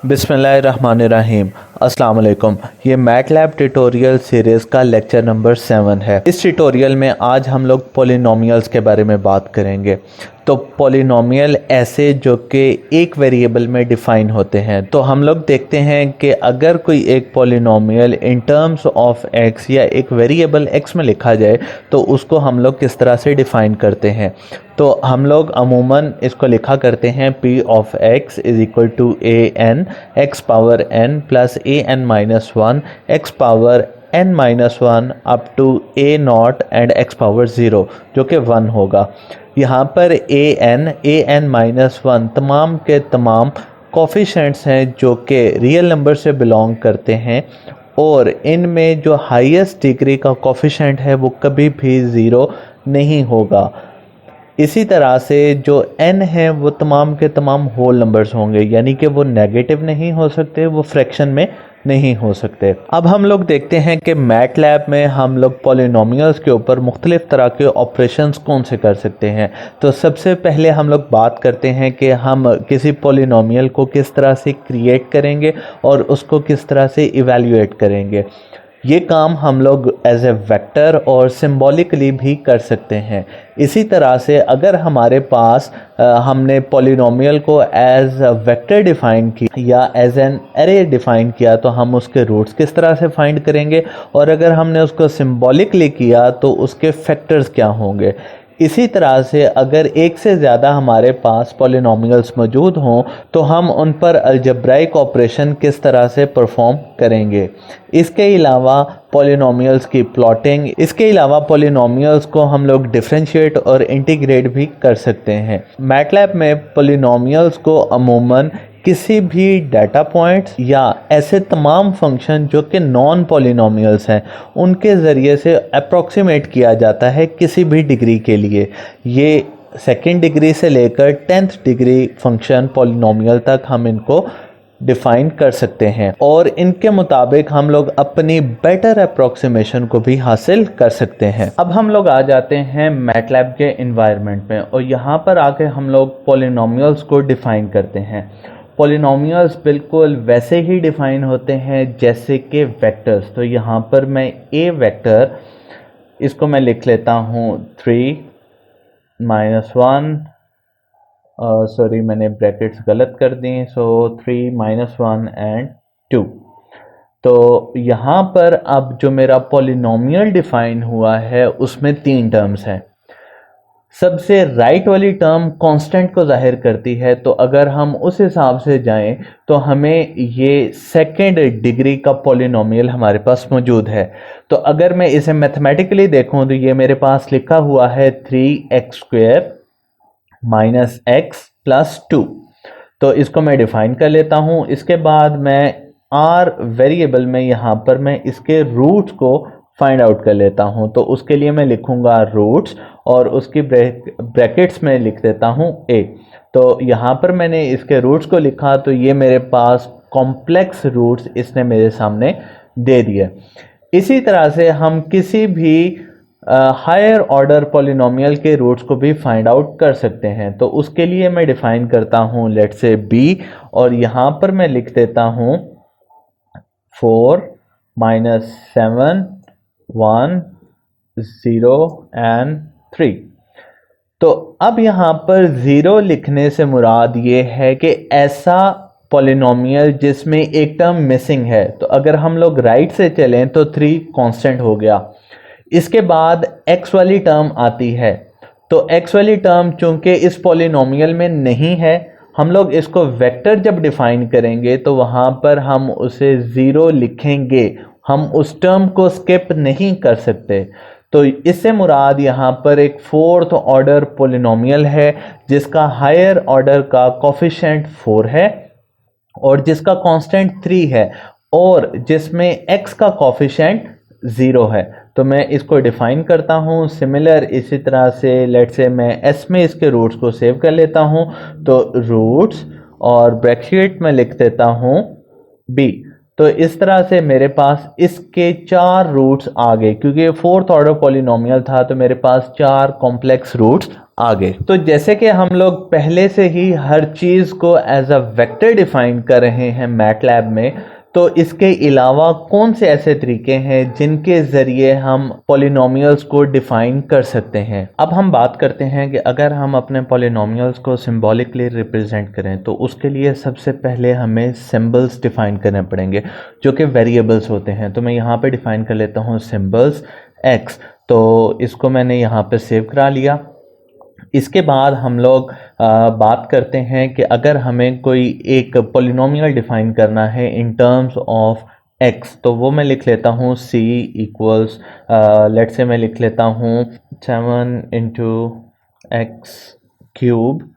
बिस्मिल्लाहिर्रहमानिर्रहीम। अस्सलाम वालेकुम। ये मैटलैब ट्यूटोरियल सीरीज़ का लेक्चर नंबर 7 है। इस ट्यूटोरियल में आज हम लोग पॉलिनोमियल्स के बारे में बात करेंगे। तो पॉलिनोमियल ऐसे जो कि एक वेरिएबल में डिफ़ाइन होते हैं। तो हम लोग देखते हैं कि अगर कोई एक polynomial in terms of x या एक वेरिएबल एक्स में लिखा जाए तो उसको हम लोग किस तरह से डिफ़ाइन करते हैं। तो हम लोग अमूमन इसको लिखा करते हैं p of x is equal to a n x power n plus a n minus 1 x power n minus 1 up to a nought and x power 0 जो कि 1 होगा। यहाँ पर a n माइनस 1 तमाम के तमाम कोफिशेंट्स हैं जो कि रियल नंबर से बिलोंग करते हैं और इनमें जो हाईएस्ट डिग्री का कोफिशेंट है वो कभी भी 0 नहीं होगा। इसी तरह से जो n है वो तमाम के तमाम होल नंबर्स होंगे, यानी कि वो नेगेटिव नहीं हो सकते, वो फ्रैक्शन में नहीं हो सकते। अब हम लोग देखते हैं कि मैटलैब में हम लोग पॉलिनोमियल्स के ऊपर मुख्तलिफ तरह के ऑपरेशंस कौन से कर सकते हैं। तो सबसे पहले हम लोग बात करते हैं कि हम किसी पॉलिनोमियल को किस तरह से क्रिएट करेंगे और उसको किस तरह से इवैल्यूएट करेंगे। ये काम हम लोग एज ए वेक्टर और सिंबॉलिकली भी कर सकते हैं। इसी तरह से अगर हमारे पास हमने पॉलिनोमियल को एज वेक्टर डिफ़ाइन किया या एज एन एरे डिफ़ाइन किया तो हम उसके रूट्स किस तरह से फाइंड करेंगे, और अगर हमने उसको सिंबॉलिकली किया तो उसके फैक्टर्स क्या होंगे। इसी तरह से अगर एक से ज़्यादा हमारे पास पॉलिनोमियल्स मौजूद हों तो हम उन पर अलजेब्राइक ऑपरेशन किस तरह से परफॉर्म करेंगे। इसके अलावा पॉलिनोमियल्स की प्लॉटिंग, इसके अलावा पॉलिनोमियल्स को हम लोग डिफरेंशिएट और इंटीग्रेट भी कर सकते हैं। मैटलैब में पॉलिनोमियल्स को अमूमन किसी भी डाटा पॉइंट्स या ऐसे तमाम फंक्शन जो कि नॉन पॉलिनोमियल्स हैं उनके ज़रिए से अप्रॉक्सीमेट किया जाता है किसी भी डिग्री के लिए। ये सेकेंड डिग्री से लेकर 10th डिग्री फंक्शन पॉलिनोमियल तक हम इनको डिफ़ाइन कर सकते हैं और इनके मुताबिक हम लोग अपनी बेटर अप्रॉक्सीमेशन को भी हासिल कर सकते हैं। अब हम लोग आ जाते हैं मैटलैब के इन्वायरमेंट में और यहाँ पर आके हम लोग पॉलिनोमियल्स को डिफ़ाइन करते हैं। पॉलिनोमियल्स बिल्कुल वैसे ही डिफ़ाइन होते हैं जैसे कि वेक्टर्स। तो यहाँ पर मैं ए वेक्टर, इसको मैं लिख लेता हूँ 3 माइनस 1, सॉरी मैंने ब्रैकेट्स गलत कर दी, सो 3 माइनस 1 एंड 2। तो यहाँ पर अब जो मेरा पॉलिनोमियल डिफ़ाइन हुआ है उसमें 3 टर्म्स हैं। सबसे राइट वाली टर्म कांस्टेंट को जाहिर करती है, तो अगर हम उस हिसाब से जाएं तो हमें ये सेकेंड डिग्री का पॉलिनोमियल हमारे पास मौजूद है। तो अगर मैं इसे मैथमेटिकली देखूं तो ये मेरे पास लिखा हुआ है 3x² माइनस x प्लस 2। तो इसको मैं डिफाइन कर लेता हूं। इसके बाद मैं r वेरिएबल में यहाँ पर मैं इसके रूट्स को फाइंड आउट कर लेता हूं। तो उसके लिए मैं लिखूंगा रूट्स और उसकी ब्रैकेट्स में लिख देता हूं a। तो यहाँ पर मैंने इसके रूट्स को लिखा तो ये मेरे पास कॉम्प्लेक्स रूट्स इसने मेरे सामने दे दिए। इसी तरह से हम किसी भी हायर ऑर्डर पॉलिनोमियल के रूट्स को भी फाइंड आउट कर सकते हैं। तो उसके लिए मैं डिफाइन करता हूँ लेट्स से b और यहाँ पर मैं लिख देता हूँ 4 माइनस 7 1 0 एंड 3। तो अब यहाँ पर 0 लिखने से मुराद ये है कि ऐसा पॉलिनोमियल जिसमें एक टर्म मिसिंग है। तो अगर हम लोग राइट से चलें तो 3 कांस्टेंट हो गया। इसके बाद x वाली टर्म आती है, तो x वाली टर्म चूंकि इस पॉलिनोमियल में नहीं है, हम लोग इसको वेक्टर जब डिफाइन करेंगे तो वहाँ पर हम उसे 0 लिखेंगे, हम उस टर्म को स्किप नहीं कर सकते। तो इससे मुराद यहाँ पर एक 4th ऑर्डर पॉलिनोमियल है जिसका हायर ऑर्डर का कोफिशिएंट 4 है और जिसका कांस्टेंट 3 है और जिसमें x का कोफिशिएंट 0 है। तो मैं इसको डिफाइन करता हूँ। सिमिलर इसी तरह से लेट्स से मैं s में इसके रूट्स को सेव कर लेता हूँ, तो रूट्स और ब्रैकेट में लिख देता हूँ b। तो इस तरह से मेरे पास इसके 4 रूट्स आ गए, क्योंकि 4th ऑर्डर पॉलिनोमियल था तो मेरे पास 4 कॉम्प्लेक्स रूट्स आगे। तो जैसे कि हम लोग पहले से ही हर चीज़ को एज अ वेक्टर डिफाइन कर रहे हैं मैटलैब में, तो इसके अलावा कौन से ऐसे तरीके हैं जिनके ज़रिए हम पॉलिनोमियल्स को डिफ़ाइन कर सकते हैं। अब हम बात करते हैं कि अगर हम अपने पॉलिनोमियल्स को सिंबॉलिकली रिप्रेजेंट करें तो उसके लिए सबसे पहले हमें सिंबल्स डिफ़ाइन करने पड़ेंगे जो कि वेरिएबल्स होते हैं। तो मैं यहाँ पे डिफ़ाइन कर लेता हूँ सिंबल्स x। तो इसको मैंने यहाँ पे सेव करा लिया। इसके बाद हम लोग बात करते हैं कि अगर हमें कोई एक पॉलिनोमियल डिफाइन करना है इन टर्म्स ऑफ x, तो वो मैं लिख लेता हूँ c इक्वल्स, लेट से मैं लिख लेता हूँ 7 इंटू एक्स क्यूब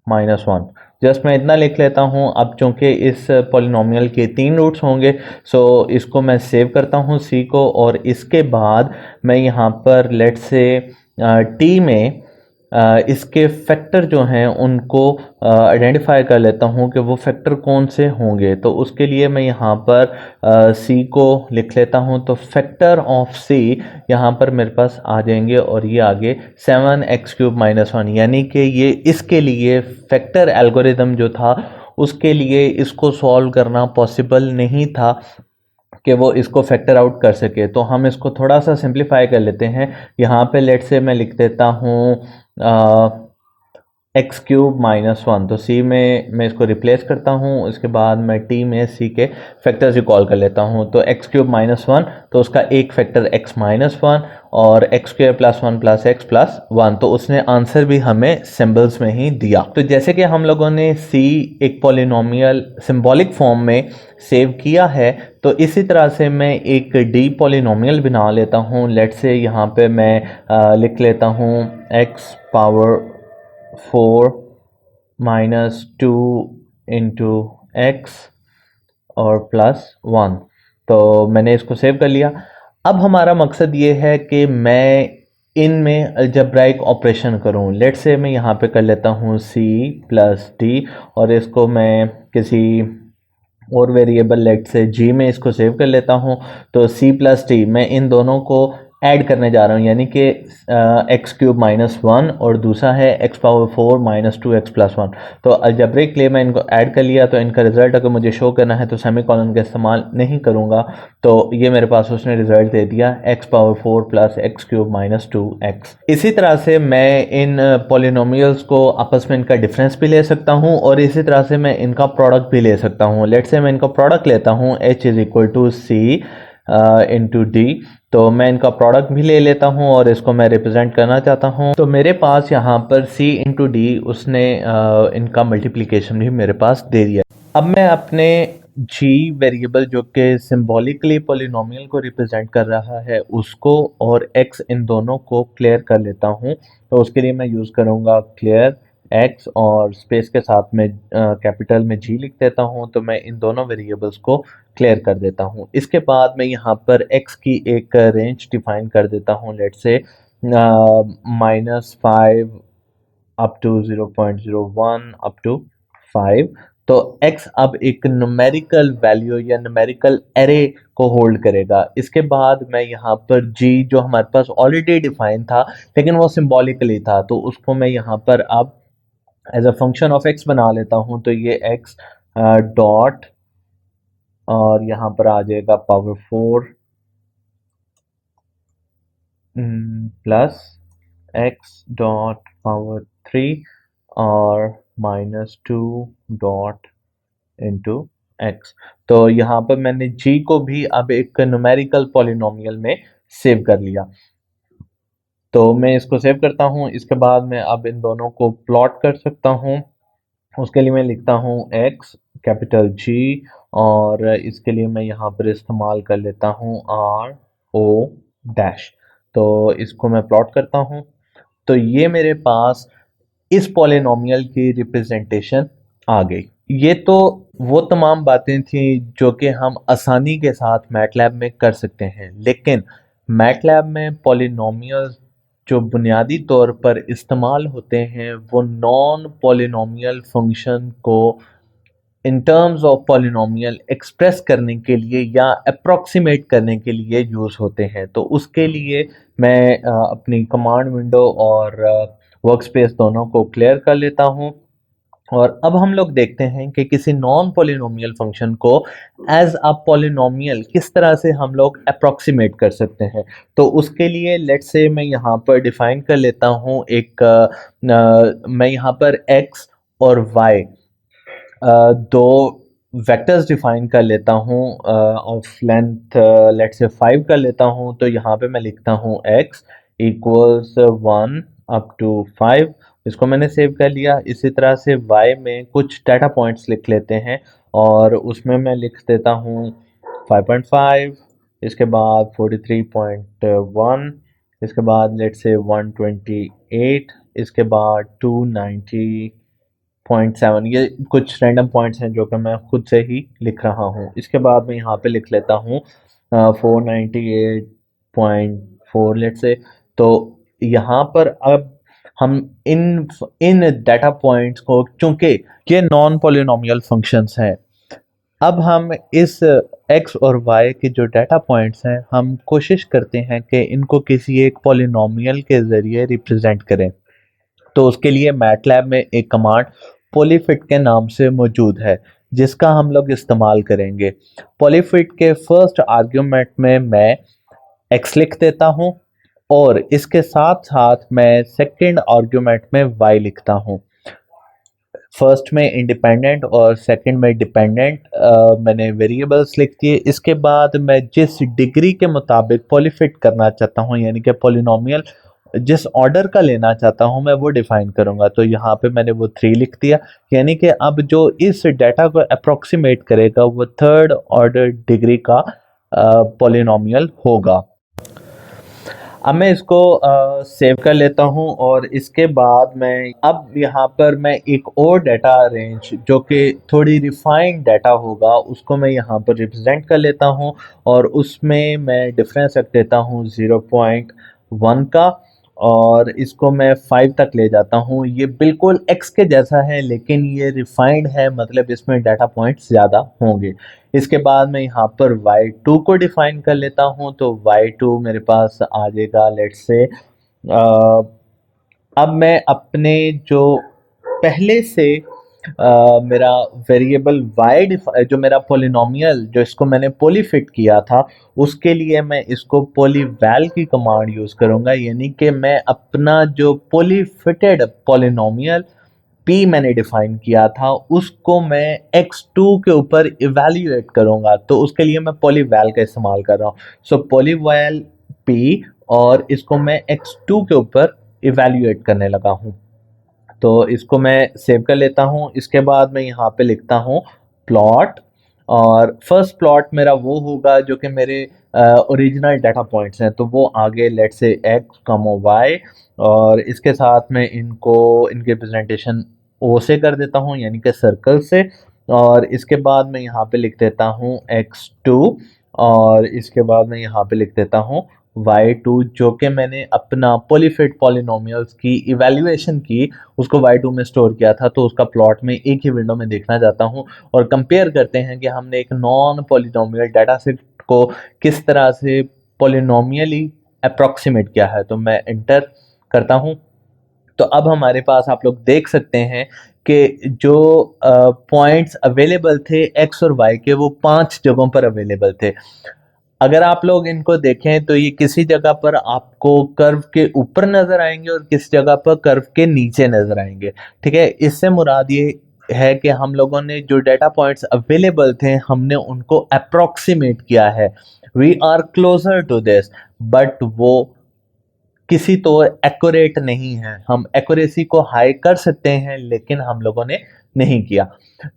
-1। जस्ट मैं इतना लिख लेता हूँ। अब चूंकि इस पॉलिनोमियल के 3 रूट्स होंगे, सो इसको मैं सेव करता हूँ c को, और इसके बाद मैं यहाँ पर लेट से t में इसके फैक्टर जो हैं उनको आइडेंटिफाई कर लेता हूँ कि वो फैक्टर कौन से होंगे। तो उसके लिए मैं यहाँ पर c को लिख लेता हूँ। तो फैक्टर ऑफ c यहाँ पर मेरे पास आ जाएंगे और ये आगे 7x³ - 1, यानी कि ये इसके लिए फैक्टर एल्गोरिदम जो था उसके लिए इसको सॉल्व करना पॉसिबल नहीं था कि वो इसको फैक्टर आउट कर सके। तो हम इसको थोड़ा सा सिंप्लीफाई कर लेते हैं। यहाँ पे लेट से मैं लिख देता हूँ x³ - 1। तो c में मैं इसको रिप्लेस करता हूँ, उसके बाद मैं t में c के फैक्टर से कॉल कर लेता हूँ। तो x³ - 1, तो उसका एक फैक्टर x-1 और x² + 1 + x + 1। तो उसने आंसर भी हमें सिंबल्स में ही दिया। तो जैसे कि हम लोगों ने c एक पॉलिनोमियल सिंबॉलिक फॉर्म में सेव किया है, तो इसी तरह से मैं एक d पॉलिनोमियल बना लेता हूँ। लेट से यहाँ पे मैं लिख लेता हूँ x⁴ - 2 इंटू एक्स और +1। तो मैंने इसको सेव कर लिया। अब हमारा मकसद ये है कि मैं इनमें अलजेब्राइक ऑपरेशन करूं। लेट से मैं यहाँ पे कर लेता हूँ c + d, और इसको मैं किसी और वेरिएबल लेट से g में इसको सेव कर लेता हूँ। तो c + d मैं इन दोनों को ऐड करने जा रहा हूँ, यानी कि x³ - 1 और दूसरा है x⁴ - 2x + 1। तो अलजेब्रिक लिए मैं इनको ऐड कर लिया। तो इनका रिजल्ट अगर मुझे शो करना है तो सेमीकोलन का इस्तेमाल नहीं करूँगा। तो ये मेरे पास उसने रिजल्ट दे दिया x⁴ + x³ - 2x। इसी तरह से मैं इन पॉलिनोमियल्स को आपस में इनका डिफरेंस भी ले सकता हूँ और इसी तरह से मैं इनका प्रोडक्ट भी ले सकता हूँ। लेट से मैं इनका प्रोडक्ट लेता हूँ h = c इंटू डी। तो मैं इनका प्रोडक्ट भी ले लेता हूँ और इसको मैं रिप्रेजेंट करना चाहता हूँ। तो मेरे पास यहाँ पर c इंटू डी उसने इनका मल्टीप्लिकेशन भी मेरे पास दे दिया। अब मैं अपने g वेरिएबल जो कि सिंबॉलिकली पॉलिनोमियल को रिप्रेजेंट कर रहा है उसको और x इन दोनों को क्लियर कर लेता हूँ। तो उसके लिए मैं यूज़ करूँगा क्लियर x और स्पेस के साथ में कैपिटल में g लिख देता हूँ। तो मैं इन दोनों वेरिएबल्स को क्लियर कर देता हूँ। इसके बाद मैं यहाँ पर x की एक रेंज डिफाइन कर देता हूँ। लेट से -5 अप टू 0.01 अप टू 5। तो x अब एक न्यूमेरिकल वैल्यू या न्यूमेरिकल एरे को होल्ड करेगा। इसके बाद मैं यहाँ पर g जो हमारे पास ऑलरेडी डिफाइन था लेकिन वो सिंबॉलिकली था, तो उसको मैं यहाँ पर अब as a function of x बना लेता हूँ। तो ये x डॉट और यहाँ पर आ जाएगा ⁴ प्लस x डॉट ⁴ और -2 डॉट इंटू x। तो यहाँ पर मैंने g को भी अब एक न्यूमेरिकल पॉलिनोमियल में सेव कर लिया। तो मैं इसको सेव करता हूँ। इसके बाद मैं अब इन दोनों को प्लॉट कर सकता हूँ। उसके लिए मैं लिखता हूँ x कैपिटल G और इसके लिए मैं यहाँ पर इस्तेमाल कर लेता हूँ R O डैश। तो इसको मैं प्लॉट करता हूँ। तो ये मेरे पास इस पॉलिनोमियल की रिप्रेजेंटेशन आ गई। ये तो वो तमाम बातें थी जो कि हम आसानी के साथ मैटलैब में कर सकते हैं, लेकिन मैटलैब में पॉलिनोमियल्स जो बुनियादी तौर पर इस्तेमाल होते हैं वो नॉन पॉलिनोमियल फंक्शन को in terms of polynomial express करने के लिए या अप्रॉक्सीमेट करने के लिए यूज़ होते हैं। तो उसके लिए मैं अपनी कमांड विंडो और वर्क स्पेस दोनों को क्लियर कर लेता हूँ। और अब हम लोग देखते हैं कि किसी नॉन पॉलिनोमियल फंक्शन को एज अ पॉलिनोमियल किस तरह से हम लोग अप्रोक्सीमेट कर सकते हैं। तो उसके लिए लेट्स से मैं यहाँ पर डिफाइन कर लेता हूँ एक मैं यहाँ पर x और y दो वेक्टर्स डिफाइन कर लेता हूँ ऑफ लेंथ लेट्स से 5 कर लेता हूँ। तो यहाँ पे मैं लिखता हूँ x इक्वल्स 1 अप टू 5, इसको मैंने सेव कर लिया। इसी तरह से y में कुछ डाटा पॉइंट्स लिख लेते हैं और उसमें मैं लिख देता हूँ 5.5, इसके बाद 43.1, इसके बाद लेट्स से 128, इसके बाद 290.7। ये कुछ रैंडम पॉइंट्स हैं जो कि मैं खुद से ही लिख रहा हूँ। इसके बाद मैं यहाँ पे लिख लेता हूँ 498.4 लेट से। तो यहाँ पर अब हम इन इन डाटा पॉइंट्स को, चूंकि ये नॉन पॉलिनोमियल फंक्शंस हैं, अब हम इस x और y के जो डाटा पॉइंट्स हैं हम कोशिश करते हैं कि इनको किसी एक पॉलिनोमियल के ज़रिए रिप्रेजेंट करें। तो उसके लिए मैटलैब में एक कमांड पॉलीफिट के नाम से मौजूद है जिसका हम लोग इस्तेमाल करेंगे। पॉलीफिट के फर्स्ट आर्ग्यूमेंट में मैं x लिख देता हूँ और इसके साथ साथ मैं सेकंड आर्ग्यूमेंट में y लिखता हूँ। फर्स्ट में इंडिपेंडेंट और सेकंड में डिपेंडेंट मैंने वेरिएबल्स लिख दिए। इसके बाद मैं जिस डिग्री के मुताबिक पॉलीफिट करना चाहता हूँ, यानी कि पॉलिनोमियल जिस ऑर्डर का लेना चाहता हूँ मैं वो डिफाइन करूंगा। तो यहाँ पे मैंने वो 3 लिख दिया, यानी कि अब जो इस डाटा को अप्रोक्सीमेट करेगा वो थर्ड ऑर्डर डिग्री का पॉलिनोमियल होगा। अब मैं इसको सेव कर लेता हूँ और इसके बाद मैं अब यहाँ पर मैं एक और डाटा रेंज जो कि थोड़ी रिफाइंड डाटा होगा उसको मैं यहाँ पर रिप्रेजेंट कर लेता हूँ और उसमें मैं डिफरेंस रख देता हूँ 0.1 का और इसको मैं 5 तक ले जाता हूँ। ये बिल्कुल x के जैसा है लेकिन ये रिफाइंड है, मतलब इसमें डाटा पॉइंट्स ज़्यादा होंगे। इसके बाद मैं यहाँ पर y2 को डिफाइन कर लेता हूँ। तो y2 मेरे पास आ जाएगा लेट्स से अब मैं अपने जो पहले से मेरा वेरिएबल y जो मेरा पॉलिनोमियल जो इसको मैंने पॉलीफिट किया था उसके लिए मैं इसको पॉलीवैल की कमांड यूज़ करूँगा, यानी कि मैं अपना जो पॉलीफिटेड पॉलिनोमियल p मैंने डिफाइन किया था उसको मैं x2 के ऊपर इवेल्युएट करूंगा। तो उसके लिए मैं पॉलीवैल का इस्तेमाल कर रहा हूँ। सो पॉलीवैल p और इसको मैं x2 के ऊपर इवेल्युएट करने लगा हूँ। तो इसको मैं सेव कर लेता हूँ। इसके बाद मैं यहाँ पे लिखता हूँ प्लॉट और फर्स्ट प्लॉट मेरा वो होगा जो कि मेरे ओरिजिनल डाटा पॉइंट्स हैं। तो वो आगे लेट से x कमो y और इसके साथ में इनको इनके प्रेजेंटेशन ओ से कर देता हूँ यानी कि सर्कल से। और इसके बाद मैं यहाँ पे लिख देता हूँ x2 और इसके बाद मैं यहाँ पे लिख देता हूँ y2 जो कि मैंने अपना पॉलीफिट पॉलिनोमियल्स की इवैल्यूएशन की उसको y2 में स्टोर किया था। तो उसका प्लॉट में एक ही विंडो में देखना चाहता हूँ और कंपेयर करते हैं कि हमने एक नॉन पॉलिनोमियल डाटा सेट को किस तरह से पॉलिनोमियली अप्रोक्सीमेट किया है। तो मैं एंटर करता हूँ। तो अब हमारे पास आप लोग देख सकते हैं कि जो पॉइंट्स अवेलेबल थे एक्स और वाई के वो 5 जगहों पर अवेलेबल थे। अगर आप लोग इनको देखें तो ये किसी जगह पर आपको कर्व के ऊपर नजर आएंगे और किसी जगह पर कर्व के नीचे नजर आएंगे। ठीक है, इससे मुराद ये है कि हम लोगों ने जो डाटा पॉइंट्स अवेलेबल थे हमने उनको अप्रोक्सीमेट किया है। We are closer to this, but वो किसी तो एक्यूरेट नहीं है। हम एक्यूरेसी को हाई कर सकते हैं लेकिन हम लोगों ने नहीं किया।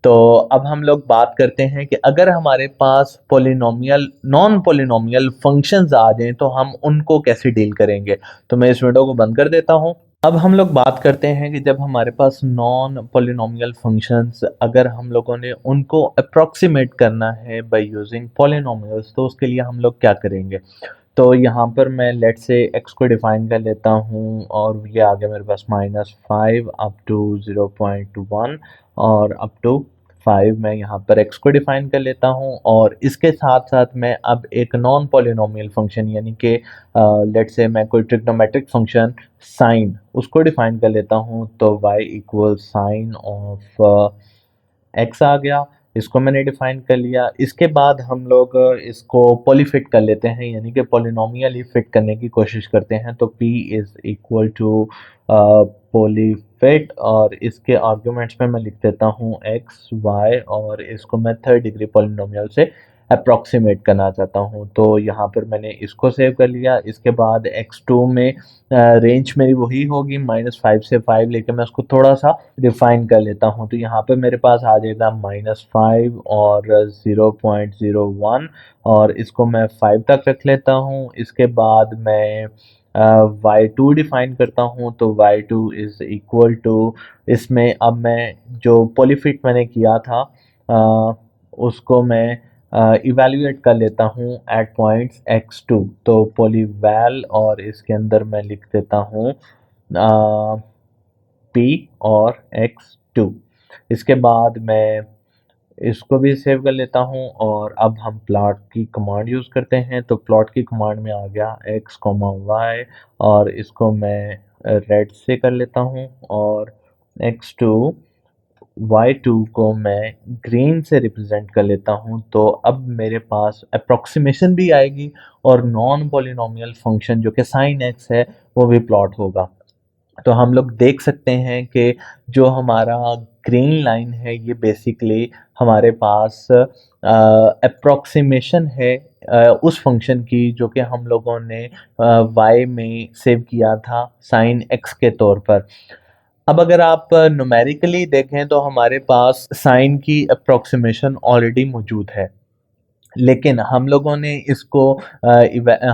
तो अब हम लोग बात करते हैं कि अगर हमारे पास पॉलिनोमियल नॉन पॉलिनोमियल फंक्शंस आ जाएं तो हम उनको कैसे डील करेंगे। तो मैं इस विंडो को बंद कर देता हूं। अब हम लोग बात करते हैं कि जब हमारे पास नॉन पॉलिनोमियल फंक्शंस अगर हम लोगों ने उनको अप्रोक्सीमेट करना है बाय यूजिंग पॉलिनोमियल्स तो उसके लिए हम लोग क्या करेंगे। तो यहाँ पर मैं लेट से x को डिफाइन कर लेता हूँ और ये आ गया मेरे पास -5 अप टू 0.1 और अप टू 5 मैं यहाँ पर x को डिफाइन कर लेता हूँ और इसके साथ साथ मैं अब एक नॉन पॉलिनोमियल फंक्शन यानी कि लेट्स से मैं कोई ट्रिग्नोमेट्रिक फंक्शन साइन उसको डिफाइन कर लेता हूँ। तो y equal sine of x आ गया, इसको मैंने डिफाइन कर लिया। इसके बाद हम लोग इसको पॉलीफिट कर लेते हैं यानी कि पॉलिनोमियल ही फिट करने की कोशिश करते हैं। तो p इज इक्वल टू पॉलीफिट और इसके आर्ग्यूमेंट्स में मैं लिख देता हूँ x y और इसको मैं थर्ड डिग्री पॉलिनोमियल से अप्रॉक्सीमेट करना चाहता हूँ। तो यहाँ पर मैंने इसको सेव कर लिया। इसके बाद x2 में रेंज मेरी वही होगी -5 से 5, लेकिन मैं उसको थोड़ा सा रिफाइन कर लेता हूँ। तो यहाँ पे मेरे पास आ जाएगा -5 और 0.01 और इसको मैं 5 तक रख लेता हूँ। इसके बाद मैं y2 डिफाइन करता हूँ। तो y2 इज इक्वल टू, इसमें अब मैं जो पॉलीफिट मैंने किया था उसको मैं इवेल्युएट कर लेता हूँ एट पॉइंट्स x2। तो पॉलीवैल और इसके अंदर मैं लिख देता हूँ p और x2। इसके बाद मैं इसको भी सेव कर लेता हूँ और अब हम प्लॉट की कमांड यूज़ करते हैं। तो प्लॉट की कमांड में आ गया x, y और इसको मैं रेड से कर लेता हूँ और x2 y2 को मैं ग्रीन से रिप्रेजेंट कर लेता हूँ। तो अब मेरे पास अप्रॉक्सीमेशन भी आएगी और नॉन पॉलिनोमियल फंक्शन जो कि साइन x है वो भी प्लॉट होगा। तो हम लोग देख सकते हैं कि जो हमारा ग्रीन लाइन है ये बेसिकली हमारे पास अप्रॉक्सीमेशन है उस फंक्शन की जो कि हम लोगों ने y में सेव किया था साइन x के तौर पर। अब अगर आप न्यूमेरिकली देखें तो हमारे पास साइन की अप्रॉक्सीमेशन ऑलरेडी मौजूद है, लेकिन हम लोगों ने इसको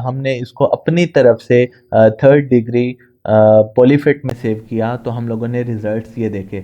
हमने इसको अपनी तरफ से थर्ड डिग्री पॉलीफिट में सेव किया। तो हम लोगों ने रिजल्ट्स ये देखे।